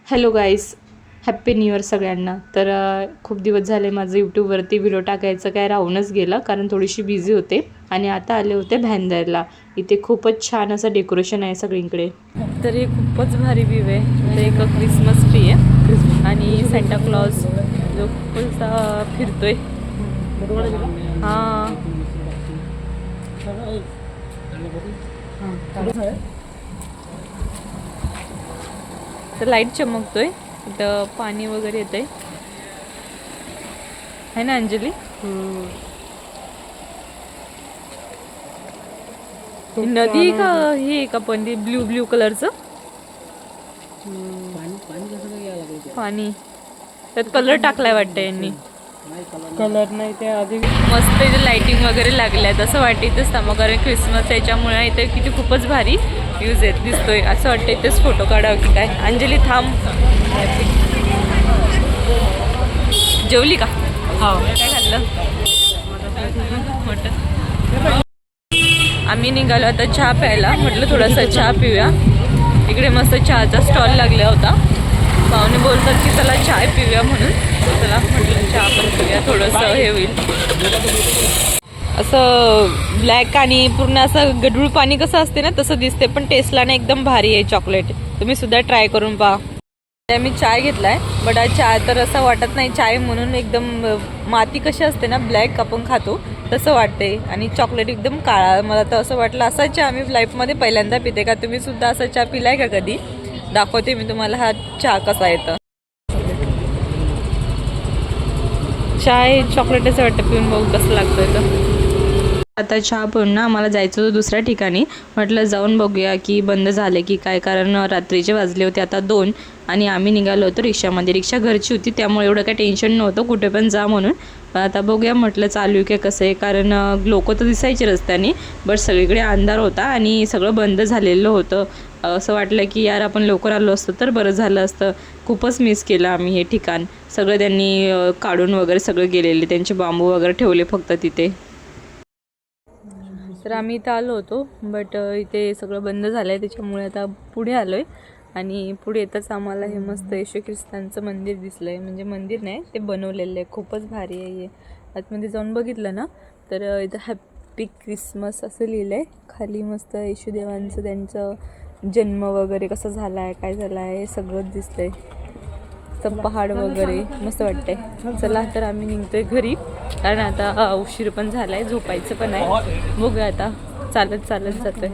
Hello गाईस, happy new year सगळ्यांना. तर खूप दिवस झाले माझं यूट्यूबवरती व्हिडिओ टाकायचं काय राहूनच गेलं, कारण थोडीशी बिझी होते. आणि आता आले होते भांदारला. इथे खूपच छान असं डेकोरेशन आहे सगळीकडे. तर हे खूपच भारी व्ह्यू आहे. तर एक क्रिसमस ट्री आहे आणि सेंटा क्लॉज जो खूप फिरतोय. हां, तर लाईट चमकतोय, इथं पाणी वगैरे येतंय है ना अंजली. नदी का हे का पण ब्ल्यू ब्ल्यू कलरचं पाणी, त्यात कलर टाकलाय वाटतं यांनी. कलर नाही ते आधी मस्त इथे लाइटिंग वगैरे लागल्यात. असं वाटतं इथेच थांबा, कारण क्रिसमस त्याच्यामुळे इथे किती खूपच भारी व्ह्यूज येत दिसतोय. असं वाटतं इथेच फोटो काढावं की काय. अंजली थांब. जेवली का? हा काय खाल्लं? आम्ही निघालो आता चहा प्यायला. म्हटलं थोडासा चहा पिऊया. इकडे मस्त चहाचा स्टॉल लागला होता. पाहुणे बोलतात की चला चाय पिऊया, म्हणून चला म्हटलं चहा पण पिऊया. थोडंसं हे होईल. असं ब्लॅक आणि पूर्ण असं गढूळ पाणी कसं असते ना तसं दिसते, पण टेस्टला ना एकदम भारी आहे चॉकलेट. तुम्ही सुद्धा ट्राय करून पहा. मी चाय घेतलाय, बट आज चाय तर असं वाटत नाही चाय म्हणून. एकदम माती कशी असते ना ब्लॅक आपण खातो तसं वाटते, आणि चॉकलेट एकदम काळा. मला तर असं वाटलं असा चहा आम्ही लाईफमध्ये पहिल्यांदा पिते का. तुम्ही सुद्धा असा चहा पिलाय का कधी? दाखवते मी तुम्हाला हा चहा कसा येतं. चाय चॉकलेटच वाटतं, पिऊन बघू कसं लागतं तर. आता चहा पिऊन ना आम्हाला जायचं होतं दुसऱ्या ठिकाणी. म्हटलं जाऊन बघूया की बंद झाले की काय, कारण रात्रीचे वाजले होते आता 2. आणि आम्ही निघालो होतो रिक्षामध्ये. रिक्षा घरची होती त्यामुळे एवढं काही टेन्शन नव्हतं कुठे पण जा म्हणून. पण आता बघूया म्हटलं चालू की कसं आहे, कारण लोक तर दिसायचे रस्त्याने, बट सगळीकडे अंधार होता आणि सगळं बंद झालेलं होतं. असं वाटलं की यार आपण लवकर आलो असतो तर बरं झालं असतं. खूपच मिस केलं आम्ही हे ठिकाण. सगळं त्यांनी काढून वगैरे सगळं गेलेले, त्यांचे बांबू वगैरे ठेवले फक्त तिथे. तर आम्ही इथं आलो होतो, बट इथे सगळं बंद झालं आहे. त्याच्यामुळे आता पुढे आलो आहे. आणि पुढे येताच आम्हाला हे मस्त येशू ख्रिस्तांचं मंदिर दिसलं आहे. म्हणजे मंदिर नाही, ते बनवलेलं आहे. खूपच भारी आहे हे. आतमध्ये जाऊन बघितलं ना तर इथं हॅप्पी क्रिसमस असं लिहिलं आहे. खाली मस्त येशू देवांचं त्यांचं जन्म वगैरे कसं झाला आहे, काय झालं आहे, हे सगळंच दिसतं आहे. तर पहाड वगैरे मस्त वाटतंय. चला तर आम्ही निघतोय घरी, कारण आता उशीर पण झालाय, झोपायचं पण आहे. बघूया आता, चालत चालत जातोय.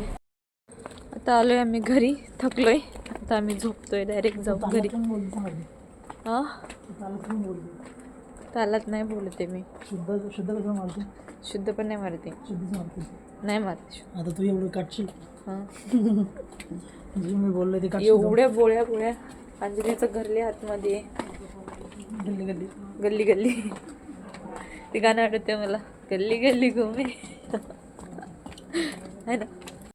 आता आलोय आम्ही घरी, थकलोय. आता आम्ही झोपतोय, डायरेक्ट जाऊ घरी. हा, चालत नाही बोलते मी. शुद्ध पण नाही मारते. नाही मारते. आता तू एवढं काढशील. हां, मी बोलले ते एवढ्या बोळ्या अंजलीचं घरले आतमध्ये. गल्ली गल्ली गल्ली गल्ली ते गाणं आठवते मला. गल्ली गल्ली घुमे है ना.